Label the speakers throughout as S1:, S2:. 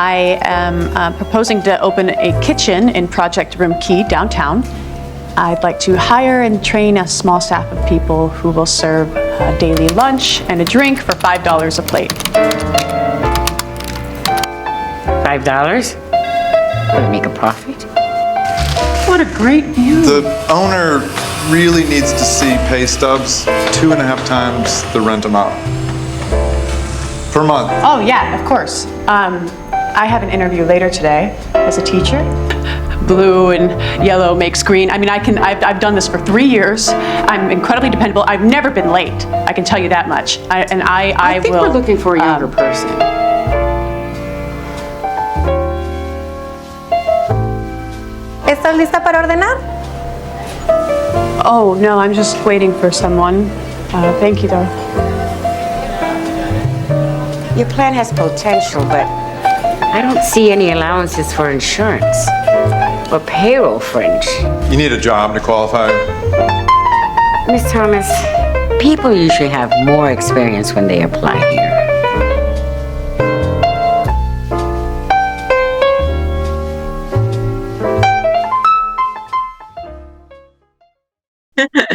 S1: I am proposing to open a kitchen in Project Room Key downtown. I'd like to hire and train a small staff of people who will serve a daily lunch and a drink for $5 a plate.
S2: $5? Would it make a profit?
S1: What a great view.
S3: The owner really needs to see pay stubs 2.5 times the rent amount per month.
S1: Oh yeah, of course. I have an interview later today as a teacher. Blue and yellow makes green. I mean, I've done this for 3 years. I'm incredibly dependable. I've never been late. I can tell you that much. I
S2: think we're looking for a younger person.
S4: ¿Estás lista para ordenar?
S1: Oh, no, I'm just waiting for someone. Thank you, though.
S2: Your plan has potential, but I don't see any allowances for insurance or payroll fringe.
S3: You need a job to qualify.
S2: Miss Thomas, people usually have more experience when they apply here.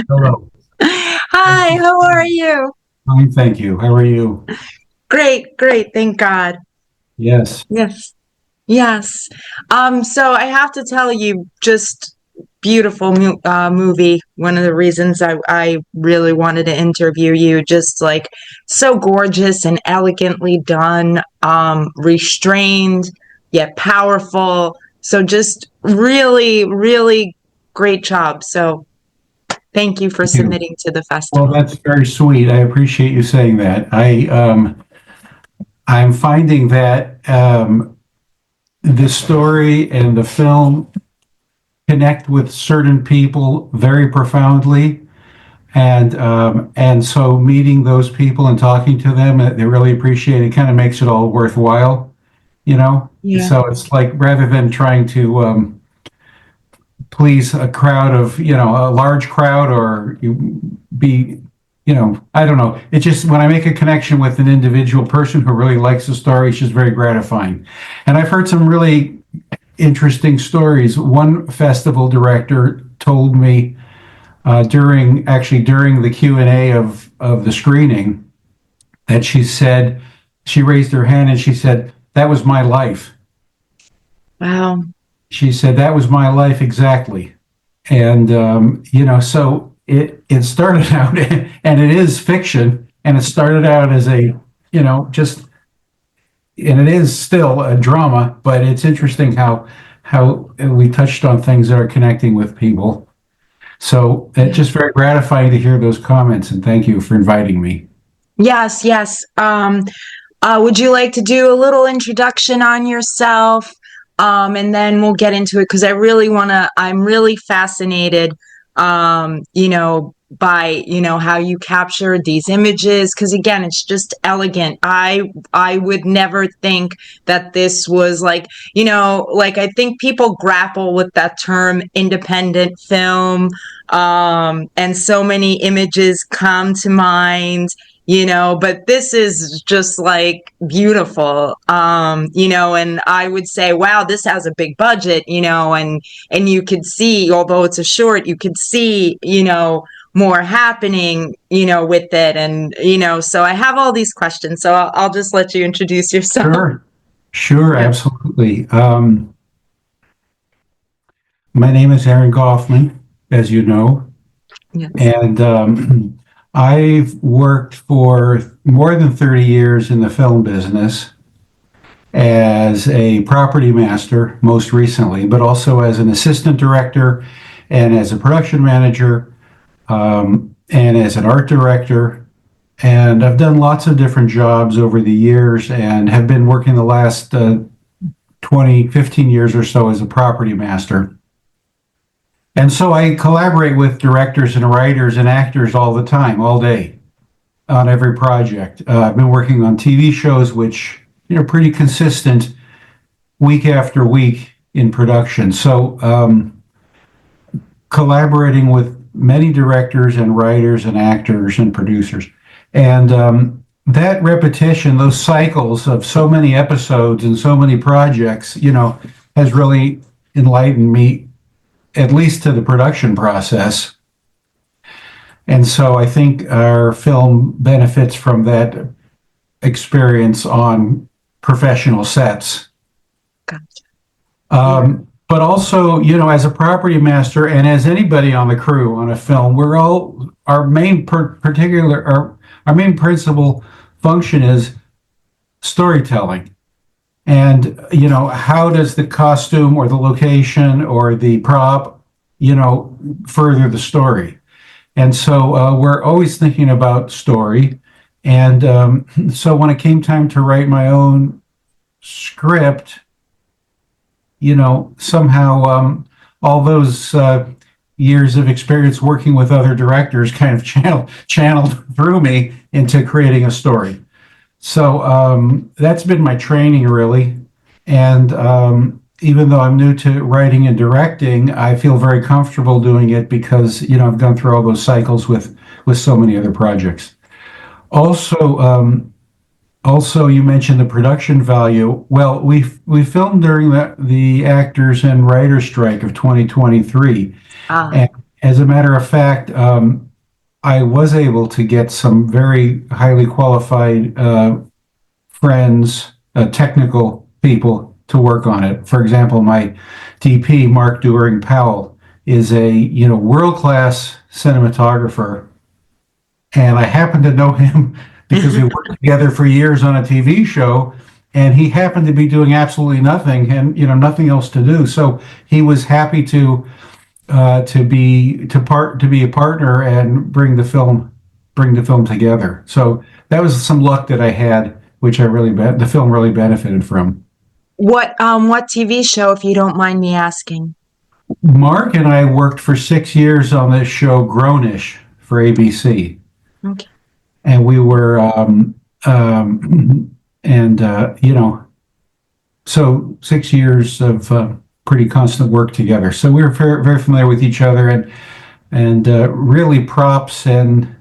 S5: Hello.
S6: Hi, how are you?
S5: Fine, thank you. How are you?
S6: Great, thank God.
S5: Yes.
S6: Yes. So I have to tell you, just beautiful movie. One of the reasons I really wanted to interview you, just like so gorgeous and elegantly done, restrained yet powerful. So just really, really great job. So thank you for submitting to the festival.
S5: Well, that's very sweet. I appreciate you saying that. I'm finding that the story and the film connect with certain people very profoundly, and so meeting those people and talking to them, they really appreciate it. Kind of makes it all worthwhile, you know.
S6: Yeah.
S5: So it's like, rather than trying to please a crowd of, a large crowd, or be, I don't know. It just, when I make a connection with an individual person who really likes the story, it's just very gratifying. And I've heard some really interesting stories. One festival director told me during the Q&A of the screening, that she raised her hand and she said, "That was my life."
S6: Wow.
S5: She said, "That was my life exactly." And, so it started out, and it is fiction, and it started out as and it is still a drama, but it's interesting how we touched on things that are connecting with people. So it's just very gratifying to hear those comments, and thank you for inviting me.
S6: Yes. Would you like to do a little introduction on yourself? And then we'll get into it, because I'm really fascinated, by, how you captured these images. Because again, it's just elegant. I would never think that this was like I think people grapple with that term independent film. And so many images come to mind, but this is just like beautiful, and I would say, wow, this has a big budget, and you could see, although it's a short, you could see, more happening, with it. And, so I have all these questions, so I'll just let you introduce yourself.
S5: Sure, absolutely. My name is Aaron Goffman, as you know.
S6: Yes.
S5: And I've worked for more than 30 years in the film business as a property master, most recently, but also as an assistant director and as a production manager, and as an art director. And I've done lots of different jobs over the years, and have been working the last 15 years or so as a property master. And so I collaborate with directors and writers and actors all the time, all day, on every project. I've been working on TV shows, which, pretty consistent week after week in production. So collaborating with many directors and writers and actors and producers. And that repetition, those cycles of so many episodes and so many projects, has really enlightened me, at least to the production process. And so I think our film benefits from that experience on professional sets.
S6: Gotcha.
S5: But also, as a property master and as anybody on the crew on a film, we're all our main our main principal function is storytelling. And how does the costume or the location or the prop, further the story? And so we're always thinking about story. And so when it came time to write my own script, somehow all those years of experience working with other directors kind of channeled through me into creating a story. So that's been my training, really. And even though I'm new to writing and directing, I feel very comfortable doing it because, I've gone through all those cycles with so many other projects. Also, you mentioned the production value. Well, we filmed during the actors and writers strike of 2023. And as a matter of fact, I was able to get some very highly qualified friends, technical people to work on it. For example, my DP, Mark During Powell, is a world-class cinematographer, and I happen to know him because we worked together for years on a TV show, and he happened to be doing absolutely nothing and nothing else to do. So he was happy to be a partner and bring the film together. So that was some luck that I had, which the film really benefited from.
S6: What TV show, if you don't mind me asking?
S5: Mark and I worked for 6 years on this show Grownish for ABC.
S6: Okay.
S5: And we were, so 6 years of pretty constant work together. So we were very, very familiar with each other, and really props and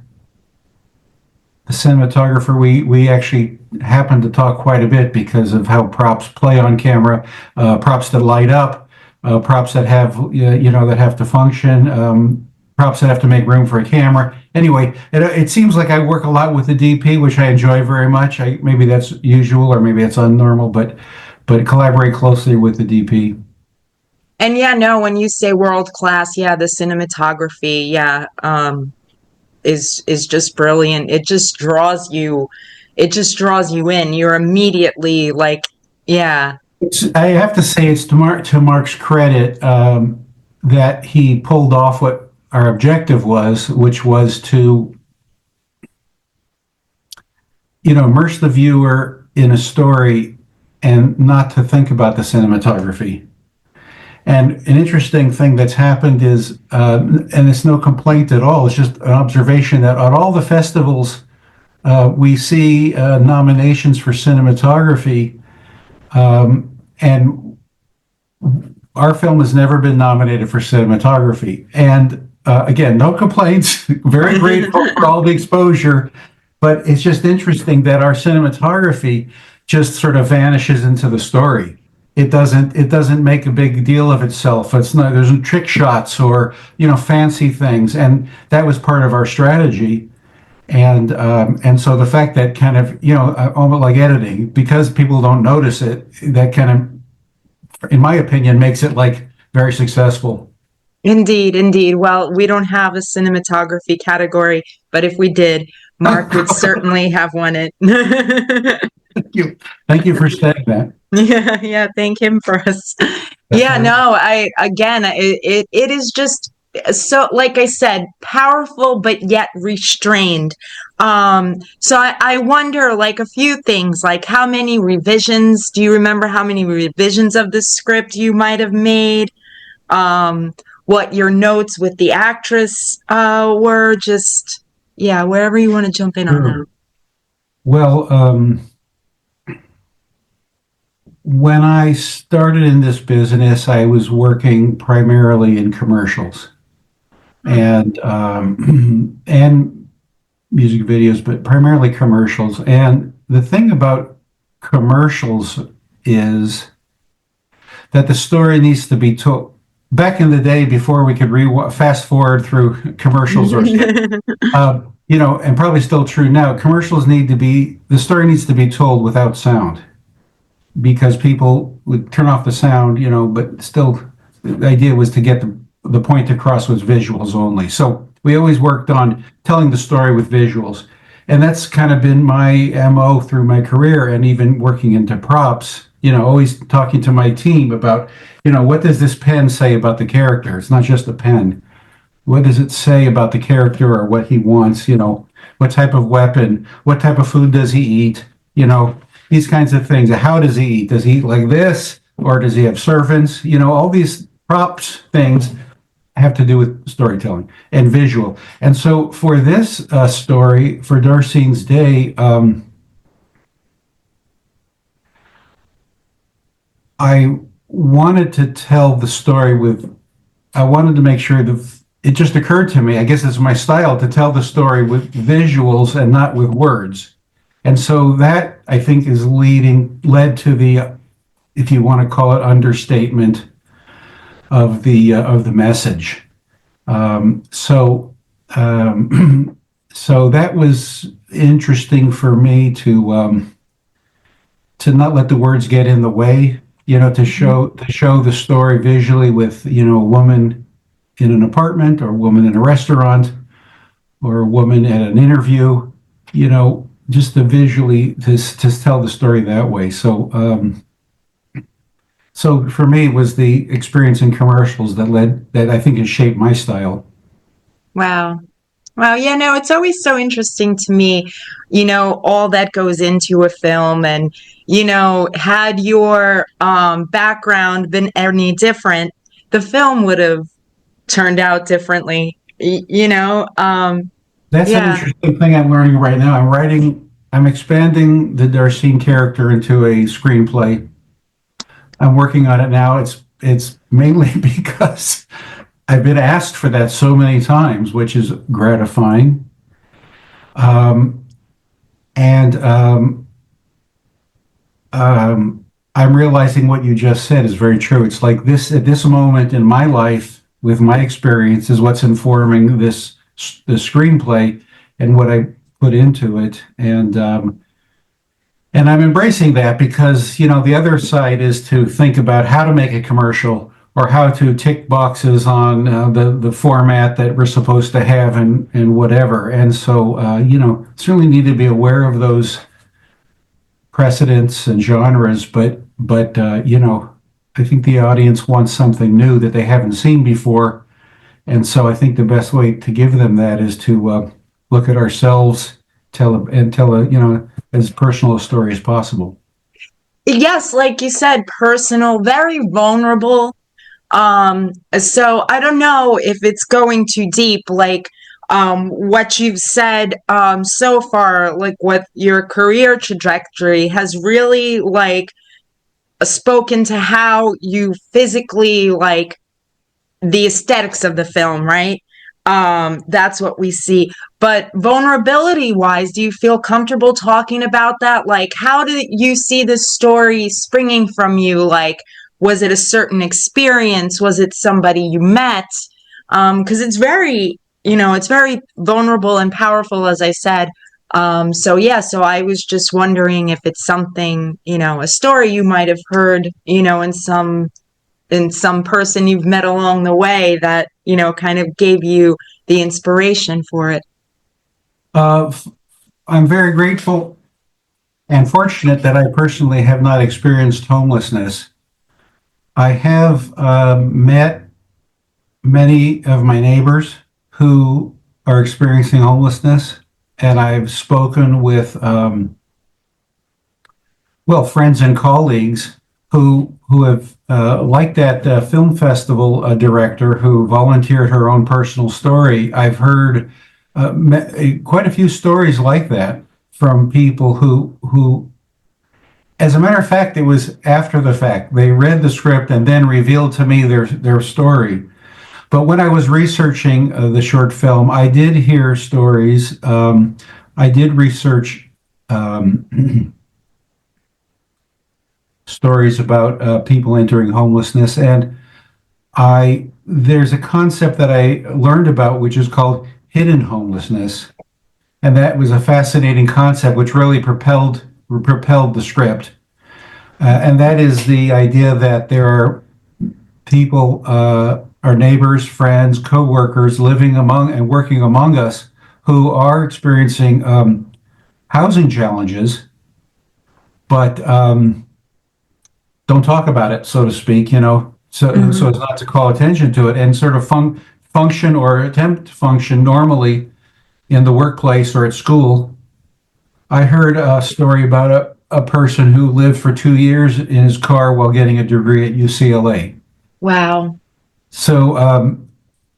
S5: the cinematographer, we actually happened to talk quite a bit because of how props play on camera, props that light up, props that have, that have to function, props that have to make room for a camera. Anyway, it seems like I work a lot with the DP, which I enjoy very much. Maybe that's usual or maybe it's unnormal, but collaborate closely with the DP.
S6: And when you say world class, the cinematography, is just brilliant. It just draws you in. You're immediately like, I
S5: have to say it's to Mark's credit that he pulled off what our objective was, which was to, immerse the viewer in a story and not to think about the cinematography. And an interesting thing that's happened is, and it's no complaint at all, it's just an observation that on all the festivals we see nominations for cinematography, and our film has never been nominated for cinematography. And again, no complaints, very grateful for all the exposure, but it's just interesting that our cinematography just sort of vanishes into the story. It doesn't make a big deal of itself. There's no trick shots or, fancy things. And that was part of our strategy. And so the fact that kind of, almost like editing, because people don't notice it, that kind of, in my opinion, makes it like very successful.
S6: Indeed. Well, we don't have a cinematography category, but if we did, Mark would certainly have won it.
S5: Thank you for saying that.
S6: Yeah, thank him for us. It is just so, like I said, powerful but yet restrained. So I wonder, like, a few things, like how many revisions, do you remember how many revisions of the script you might have made? What your notes with the actress were, just, wherever you want to jump in on that.
S5: Well, when I started in this business, I was working primarily in commercials, and music videos, but primarily commercials. And the thing about commercials is that the story needs to be told. Back in the day, before we could fast forward through commercials, or and probably still true now, the story needs to be told without sound, because people would turn off the sound, but still the idea was to get the point across was visuals only. So we always worked on telling the story with visuals. And that's kind of been my MO through my career, and even working into props, always talking to my team about, what does this pen say about the character? It's not just a pen. What does it say about the character or what he wants? What type of weapon? What type of food does he eat? These kinds of things. How does he eat? Does he eat like this? Or does he have servants? All these props things have to do with storytelling and visual. And so for this story, for Darcene's Day, I wanted to tell the story I wanted to make sure that it just occurred to me, I guess it's my style, to tell the story with visuals and not with words. And so that, I think, led to the, if you want to call it, understatement of the message. So that was interesting for me to not let the words get in the way, to show the story visually with, a woman in an apartment, or a woman in a restaurant, or a woman at an interview, just to visually to tell the story that way. So for me, it was the experience in commercials that I think has shaped my style.
S6: Wow. Yeah, no, it's always so interesting to me, all that goes into a film. And, had your background been any different, the film would have turned out differently,
S5: That's an interesting thing I'm learning right now. I'm expanding the Darcene character into a screenplay. I'm working on it now. It's mainly because I've been asked for that so many times, which is gratifying. I'm realizing what you just said is very true. It's like this, at this moment in my life, with my experience, is what's informing the screenplay and what I put into it. And I'm embracing that, because, the other side is to think about how to make a commercial, or how to tick boxes on the format that we're supposed to have, and whatever. And so, certainly need to be aware of those precedents and genres, but I think the audience wants something new that they haven't seen before. And so I think the best way to give them that is to look at ourselves, tell a, as personal a story as possible.
S6: Yes, like you said, personal, very vulnerable. So I don't know if it's going too deep, like what you've said so far, like what your career trajectory has really spoken to how you physically the aesthetics of the film, right? That's what we see. But vulnerability wise, do you feel comfortable talking about that? How did you see this story springing from you? Was it a certain experience? Was it somebody you met? Because it's very, it's very vulnerable and powerful, as I said. So I was just wondering if it's something, a story you might have heard, in some person you've met along the way that, kind of gave you the inspiration for it.
S5: I'm very grateful and fortunate that I personally have not experienced homelessness. I have met many of my neighbors who are experiencing homelessness, and I've spoken with, friends and colleagues who have, like that film festival director who volunteered her own personal story. I've heard quite a few stories like that from people who, as a matter of fact, it was after the fact. They read the script and then revealed to me their story. But when I was researching the short film, I did hear stories. I did research stories about people entering homelessness, and there's a concept that I learned about which is called hidden homelessness, and that was a fascinating concept which really propelled the script. And that is the idea that there are people, our neighbors, friends, co-workers living among and working among us who are experiencing housing challenges, but don't talk about it, so to speak, so as not to call attention to it, and sort of function or attempt to function normally in the workplace or at school. I heard a story about a person who lived for 2 years in his car while getting a degree at UCLA.
S6: Wow.
S5: So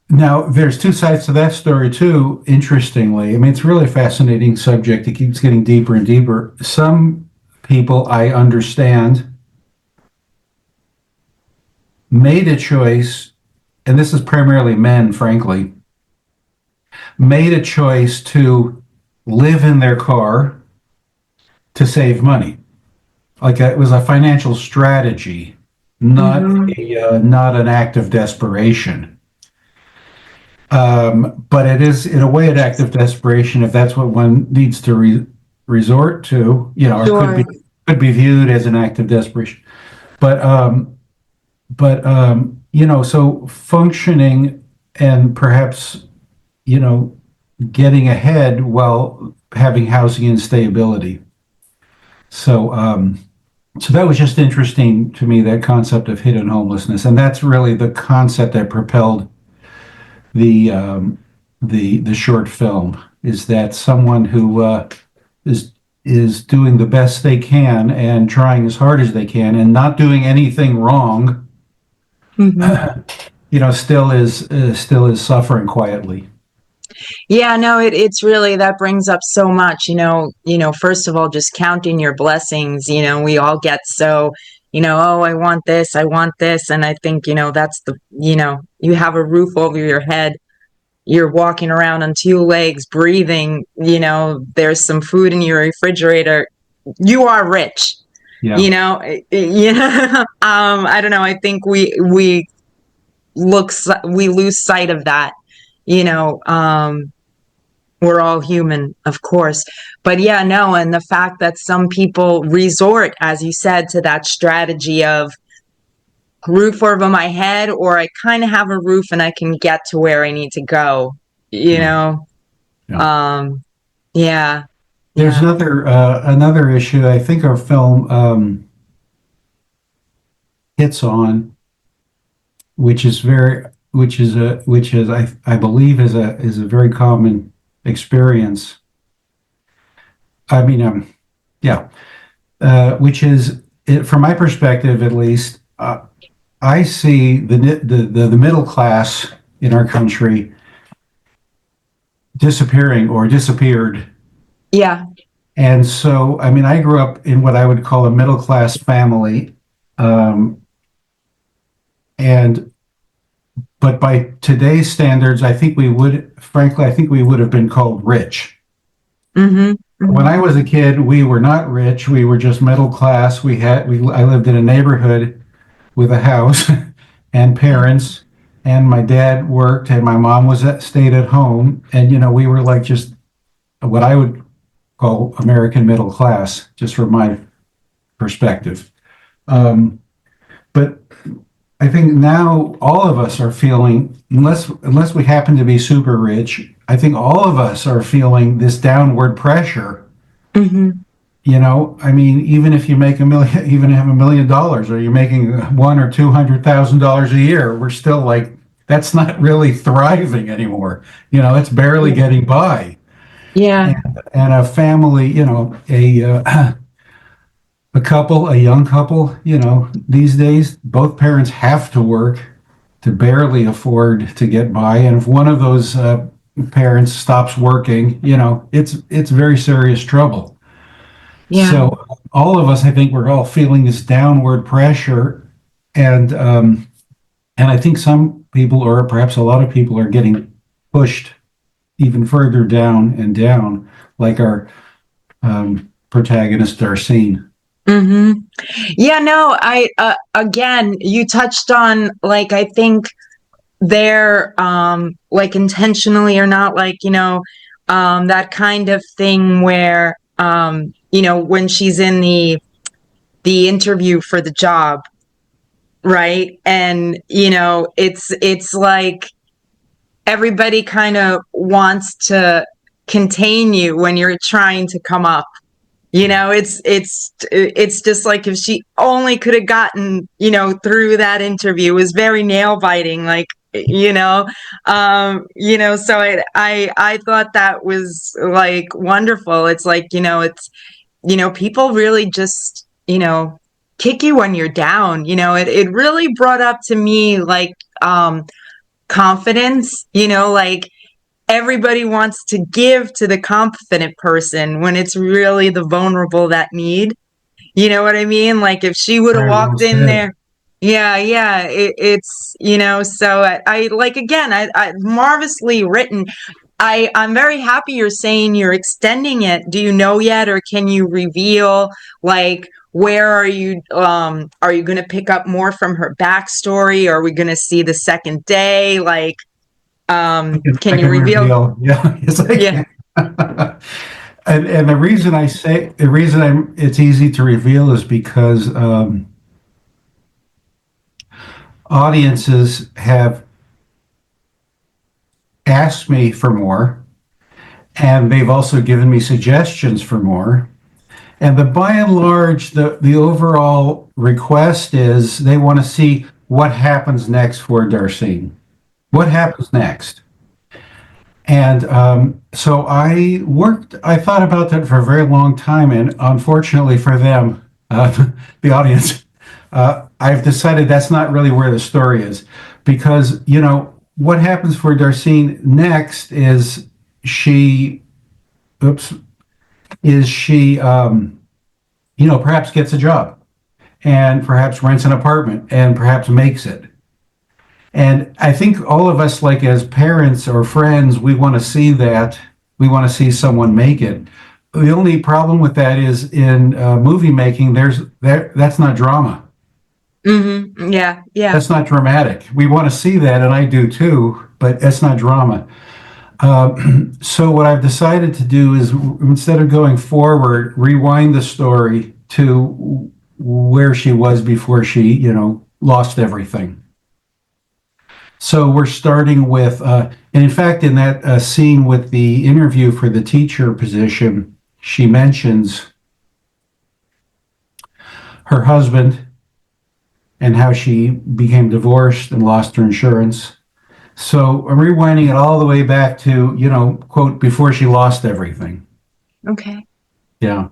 S5: now there's two sides to that story too, interestingly. I mean, it's really a fascinating subject. It keeps getting deeper and deeper. Some people, I understand, made a choice, and this is primarily men, frankly, made a choice to live in their car to save money. Like it was a financial strategy, not not an act of desperation. But it is, in a way, an act of desperation if that's what one needs to resort to, or
S6: Sure.
S5: could be viewed as an act of desperation. But so functioning and perhaps, getting ahead while having housing instability. So that was just interesting to me, that concept of hidden homelessness, and that's really the concept that propelled the short film. Is that someone who is doing the best they can and trying as hard as they can and not doing anything wrong, still is suffering quietly.
S6: Yeah, no, it's really, that brings up so much, first of all, just counting your blessings, we all get so, oh, I want this. And I think, that's you have a roof over your head. You're walking around on two legs, breathing, there's some food in your refrigerator. You are rich,
S5: Yeah.
S6: I don't know. I think we lose sight of that. We're all human, of course, but yeah, no. And the fact that some people resort, as you said, to that strategy of roof over my head, or I kind of have a roof and I can get to where I need to go,
S5: Yeah.
S6: Yeah.
S5: There's another issue I think our film hits on, which is I believe is a very common experience. I mean, which is, from my perspective at least, I see the middle class in our country disappearing or disappeared.
S6: Yeah.
S5: And so, I mean, I grew up in what I would call a middle class family, but by today's standards, I think we would have been called rich. When I was a kid, we were not rich. We were just middle class. I lived in a neighborhood with a house and parents, and my dad worked and my mom stayed at home. And, we were like just what I would call American middle class, just from my perspective. But I think now all of us are feeling, unless we happen to be super rich, I think all of us are feeling this downward pressure. I mean, even if you make $1 million, or you're making $100,000 or $200,000 a year, we're still like, that's not really thriving anymore. It's barely getting by.
S6: Yeah.
S5: And a family, a young couple, these days, both parents have to work to barely afford to get by. And if one of those parents stops working, it's very serious trouble.
S6: Yeah.
S5: So all of us, I think we're all feeling this downward pressure. And I think some people, or perhaps a lot of people, are getting pushed even further down and down, like our protagonist Darcene.
S6: Mm-hmm. Yeah, no, again, you touched on, like, I think they're, like, intentionally or not, like, that kind of thing where, when she's in the interview for the job, right? And, it's like everybody kind of wants to contain you when you're trying to come up. It's just like, if she only could have gotten, through that interview. It was very nail biting, like, so I thought that was, like, wonderful. It's like, people really just, kick you when you're down. It really brought up to me, like, confidence, like, everybody wants to give to the confident person when it's really the vulnerable that need. You know what I mean? Like, if she would have
S5: Very well
S6: walked in
S5: said.
S6: there, yeah, it's, so I like, again, I marvelously written. I'm very happy you're saying you're extending it. Do you know yet, or can you reveal, like, where are you going to pick up more from her backstory? Are we going to see the second day? Like,
S5: I
S6: can you
S5: can
S6: reveal?
S5: Yeah, yes, I
S6: Yeah.
S5: can. And the reason it's easy to reveal is because audiences have asked me for more, and they've also given me suggestions for more. And by and large, the overall request is they want to see what happens next for Darcene. What happens next? And so I thought about that for a very long time. And unfortunately for them, the audience, I've decided that's not really where the story is. Because, what happens for Darcene next is she perhaps gets a job, and perhaps rents an apartment, and perhaps makes it. And I think all of us, like, as parents or friends, we want to see that. We want to see someone make it. The only problem with that is, in movie making, that's not drama.
S6: Mm-hmm. Yeah.
S5: That's not dramatic. We want to see that, and I do too, but that's not drama. So what I've decided to do is, instead of going forward, rewind the story to where she was before she, lost everything. So we're starting with, and in fact, in that scene with the interview for the teacher position, she mentions her husband and how she became divorced and lost her insurance. So I'm rewinding it all the way back to, quote, before she lost everything.
S6: Okay.
S5: Yeah.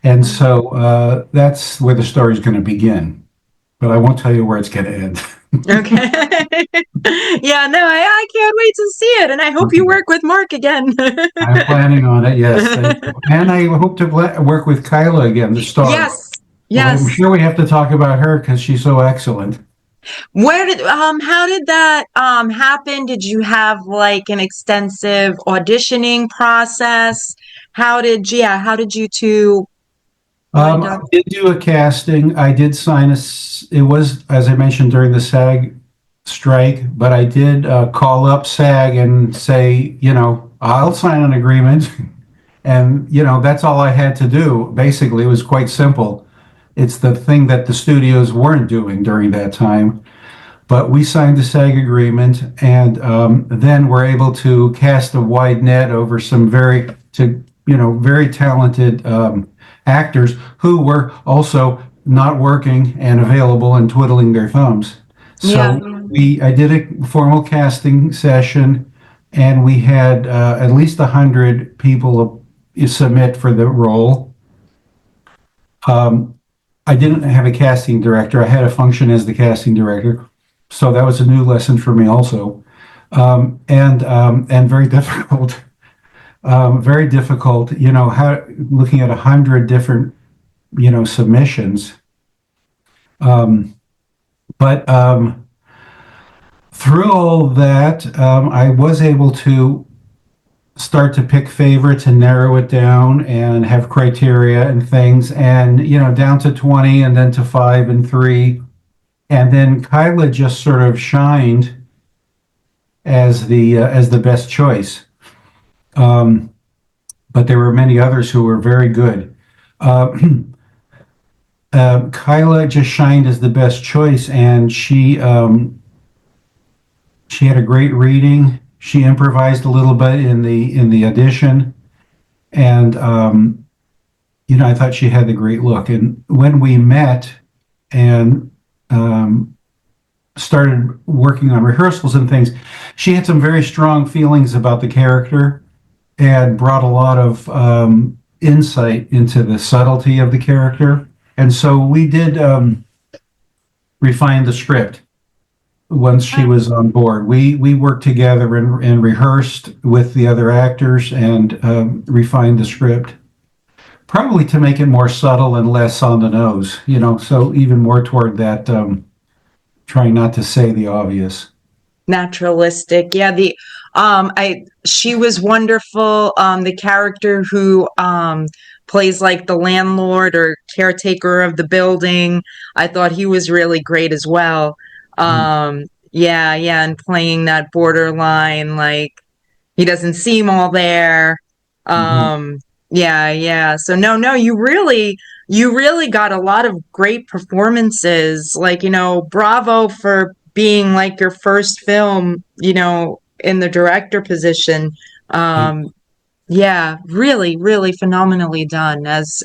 S5: And so that's where the story's going to begin. But I won't tell you where it's going to end.
S6: Okay. Yeah, no, I can't wait to see it, and I hope you work with Mark again.
S5: I'm planning on it, yes. And I hope to work with Kyla again, the star.
S6: Yes.
S5: Well, I'm sure we have to talk about her because she's so excellent.
S6: How did that happen? Did you have, like, an extensive auditioning process? How did you two wind
S5: I
S6: up?
S5: did do a casting. I did sign it was, as I mentioned, during the SAG strike, but I did call up SAG and say, I'll sign an agreement. And, that's all I had to do. Basically, it was quite simple. It's the thing that the studios weren't doing during that time. But we signed the SAG agreement, and then we're able to cast a wide net over some very talented actors who were also not working and available and twiddling their thumbs. So I did a formal casting session, and we had at least 100 people submit for the role. I didn't have a casting director. I had to function as the casting director. So that was a new lesson for me also. And very difficult. Very difficult, looking at 100 different, submissions. But through all that, I was able to start to pick favorites and narrow it down and have criteria and things, and down to 20 and then to 5 and 3. And then Kyla just sort of shined as the best choice. But there were many others who were very good. Kyla just shined as the best choice, and she had a great reading. She improvised a little bit in the audition, and I thought she had the great look. And when we met and started working on rehearsals and things, she had some very strong feelings about the character and brought a lot of insight into the subtlety of the character. And so we did refine the script once she was on board. We worked together and rehearsed with the other actors and refined the script, probably to make it more subtle and less on the nose, so even more toward that, trying not to say the obvious.
S6: Naturalistic. Yeah, she was wonderful. The character who plays like the landlord or caretaker of the building, I thought he was really great as well. Yeah, and playing that borderline, like he doesn't seem all there. Yeah. So no, you really got a lot of great performances. Like, bravo for being like your first film, in the director position. Yeah, really, really phenomenally done. As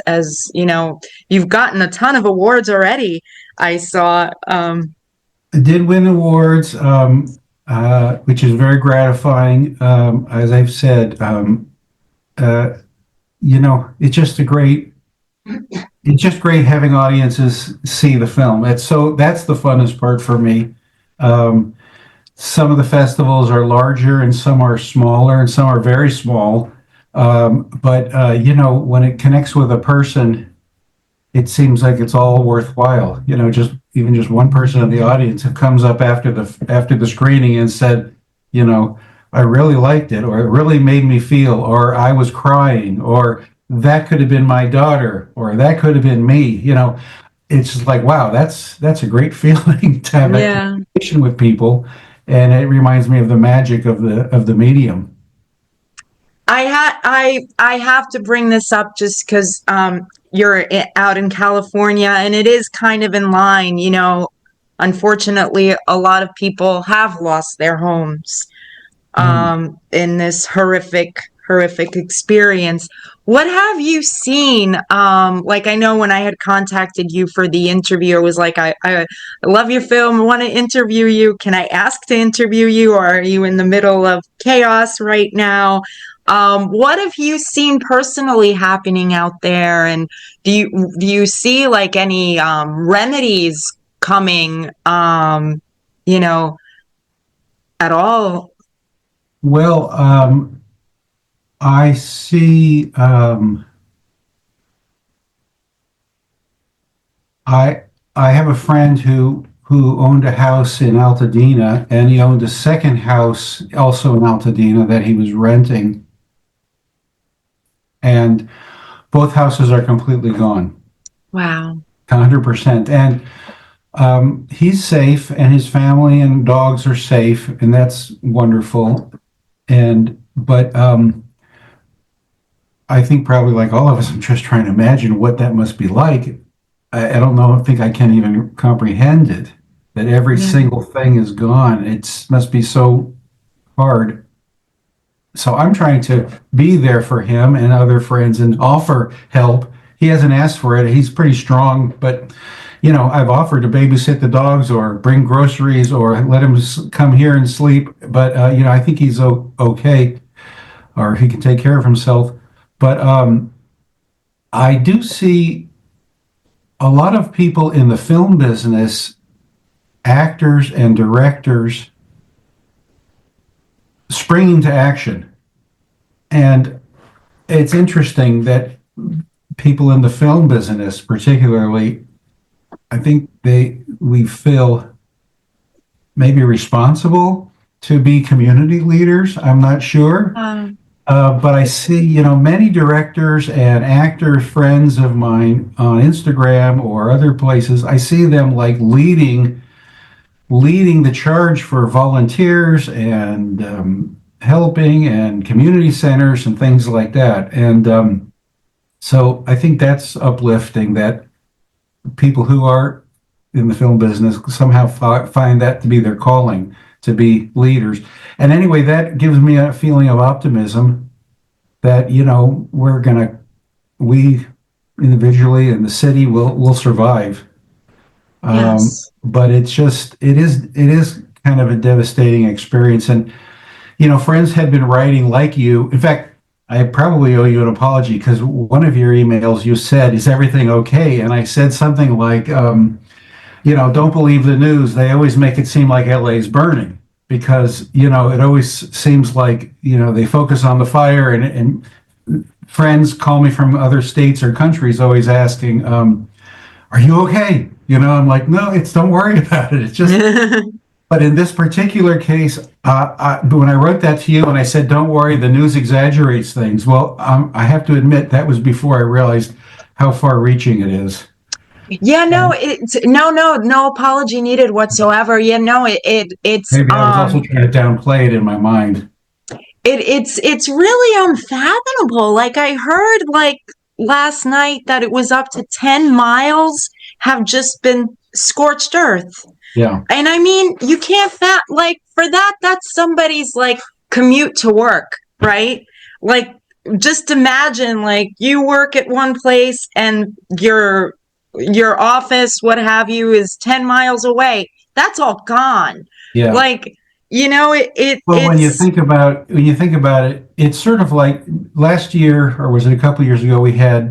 S6: you've gotten a ton of awards already. I saw.
S5: I did win awards, which is very gratifying. As I've said, it's just great having audiences see the film. That's the funnest part for me. Some of the festivals are larger and some are smaller and some are very small. But when it connects with a person, it seems like it's all worthwhile. Just one person in the audience who comes up after the screening and said, I really liked it, or it really made me feel, or I was crying, or that could have been my daughter, or that could have been me. It's just like, wow, that's a great feeling to have that conversation with people, and it reminds me of the magic of the medium.
S6: I have to bring this up just because you're out in California, and it is kind of in line. Unfortunately, a lot of people have lost their homes in this horrific experience. What have you seen? Like, I know when I had contacted you for the interview, it was like, I love your film. I want to interview you. Can I ask to interview you? Or are you in the middle of chaos right now? What have you seen personally happening out there? And do you see like any remedies coming, at all?
S5: Well, I see. I have a friend who owned a house in Altadena, and he owned a second house also in Altadena that he was renting, and both houses are completely gone.
S6: Wow.
S5: 100%. And he's safe, and his family and dogs are safe, and that's wonderful. But I think probably like all of us, I'm just trying to imagine what that must be like. I don't know. I think I can't even comprehend it, that every single thing is gone. It must be so hard. So I'm trying to be there for him and other friends and offer help. He hasn't asked for it. He's pretty strong, but I've offered to babysit the dogs or bring groceries or let him come here and sleep. But I think he's okay, or he can take care of himself. But I do see a lot of people in the film business, actors and directors, springing to action. And it's interesting that people in the film business, particularly, I think we feel maybe responsible to be community leaders. I'm not sure. But I see, many directors and actors, friends of mine on Instagram or other places, I see them like leading the charge for volunteers and helping and community centers and things like that. And so I think that's uplifting that people who are in the film business somehow find that to be their calling, to be leaders. And anyway, that gives me a feeling of optimism that, we individually and the city will survive.
S6: Yes.
S5: But it is kind of a devastating experience. And, friends had been writing like you. In fact, I probably owe you an apology because one of your emails you said, "Is everything okay?" And I said something like, don't believe the news. They always make it seem like LA is burning because, it always seems like, they focus on the fire and friends call me from other states or countries always asking, are you okay? I'm like, no, don't worry about it. It's just, but in this particular case, when I wrote that to you and I said, don't worry, the news exaggerates things. Well, I have to admit that was before I realized how far reaching it is.
S6: Yeah, no, no apology needed whatsoever. Yeah, no, it's
S5: Maybe I was also trying to downplay it in my mind.
S6: It's really unfathomable. Like I heard like last night that it was up to 10 miles have just been scorched earth.
S5: Yeah.
S6: And I mean, you can't like for that's somebody's like commute to work, right? Like just imagine like you work at one place and your office, what have you, is 10 miles away. That's all gone.
S5: Yeah.
S6: Like,
S5: well, when you think about it, it's sort of like last year, or was it a couple of years ago, we had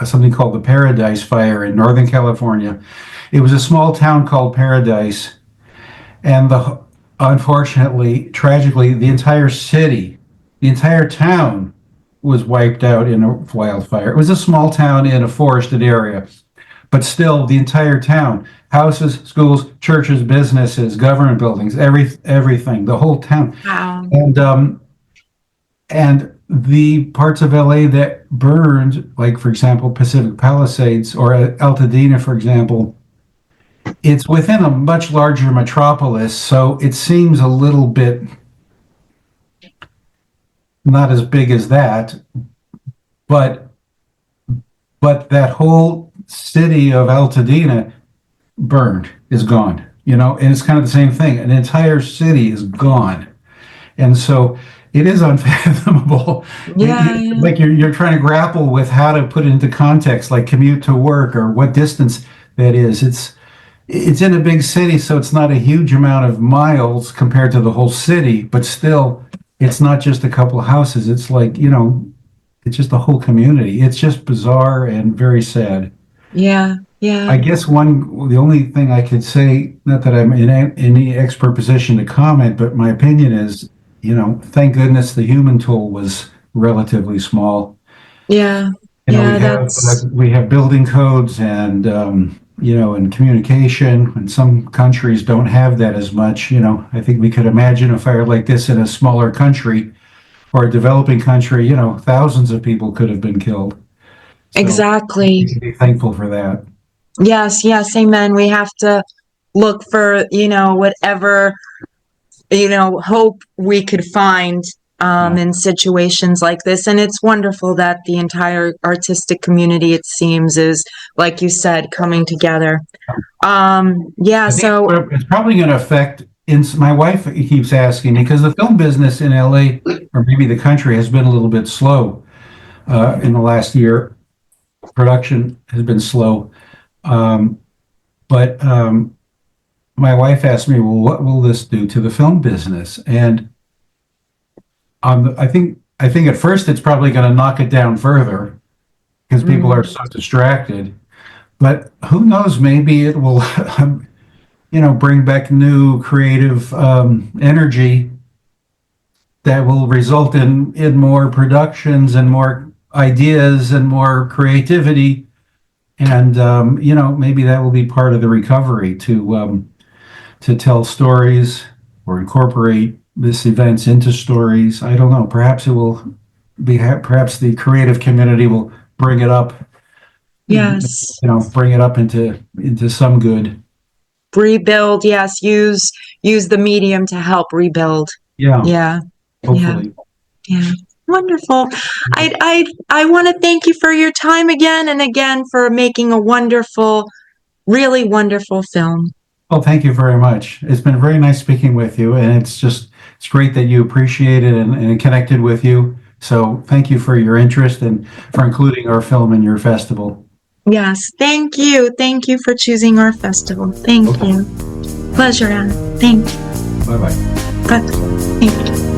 S5: something called the Paradise Fire in Northern California. It was a small town called Paradise, and unfortunately, tragically, the entire town was wiped out in a wildfire. It was a small town in a forested area, but still, the entire town. Houses, schools, churches, businesses, government buildings, everything, the whole town.
S6: Wow.
S5: And the parts of LA that burned, like for example, Pacific Palisades or Altadena, for example, it's within a much larger metropolis, so it seems a little bit not as big as that, but that whole city of Altadena is gone, and it's kind of the same thing. An entire city is gone. And so it is unfathomable.
S6: Yeah.
S5: Like you're trying to grapple with how to put it into context, like commute to work or what distance that is. It's in a big city, so it's not a huge amount of miles compared to the whole city, but still, it's not just a couple of houses. It's like, it's just the whole community. It's just bizarre and very sad.
S6: Yeah. Yeah.
S5: I guess the only thing I could say, not that I'm in any expert position to comment, but my opinion is, thank goodness the human toll was relatively small.
S6: Yeah.
S5: We have building codes and, and communication, and some countries don't have that as much. I think we could imagine a fire like this in a smaller country or a developing country, thousands of people could have been killed. So
S6: exactly.
S5: we can be thankful for that.
S6: Yes, amen. We have to look for, whatever, hope we could find in situations like this. And it's wonderful that the entire artistic community, it seems, is, like you said, coming together. So
S5: it's probably going to affect. My wife keeps asking me because the film business in LA or maybe the country has been a little bit slow in the last year. Production has been slow. But my wife asked me, well, what will this do to the film business? And I think at first it's probably going to knock it down further because people are so distracted. But who knows? Maybe it will, bring back new creative energy that will result in more productions and more ideas and more creativity. And, maybe that will be part of the recovery to to tell stories or incorporate this events into stories. I don't know. Perhaps it will be, perhaps the creative community will bring it up,
S6: Yes.
S5: bring it up into some good.
S6: Rebuild. Yes. Use the medium to help rebuild.
S5: Yeah,
S6: Yeah.
S5: hopefully.
S6: Yeah. Wonderful. I want to thank you for your time again and again for making a wonderful, really wonderful film.
S5: Well, thank you very much. It's been very nice speaking with you, and it's great that you appreciate it and connected with you. So thank you for your interest and for including our film in your festival.
S6: Yes. Thank you. Thank you for choosing our festival. Thank
S5: Okay.
S6: you. Pleasure, Anna. Thank you.
S5: Bye-bye.
S6: Bye. Thank you.